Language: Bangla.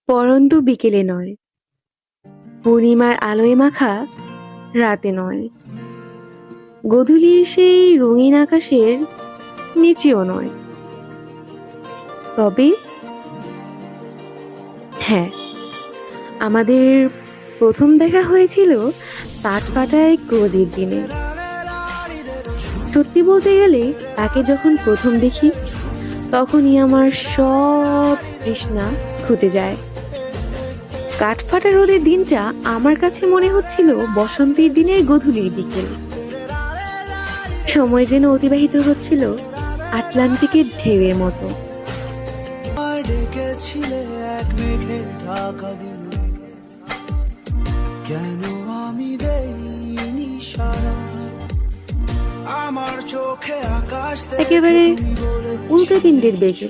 পরন্ত বিকেলে নয়, পূর্ণিমার আলোয় মাখা রাতে নয়, গোধূলির সেই রঙিন আকাশের নিচেও নয়। তবে হ্যাঁ, আমাদের প্রথম দেখা হয়েছিল কাঠফাটায় ক্রোধের দিনে। সত্যি বলতে গেলে তাকে যখন প্রথম দেখি তখনই আমার সব তৃষ্ণা খুঁজে যায়। কাঠফাটা রোদের দিনটা আমার কাছে মনে হচ্ছিল বসন্তের দিনের গধূলির বিকেল। সময় যেন অতিবাহিত হচ্ছিল আটলান্টিকের ঢেউয়ের মতো। এক মেঘে ঢাকা দিল, কেন আমি দেইনি সারা, আমার চোখে আকাশ একেবারে উল্কাপিণ্ডের বেগে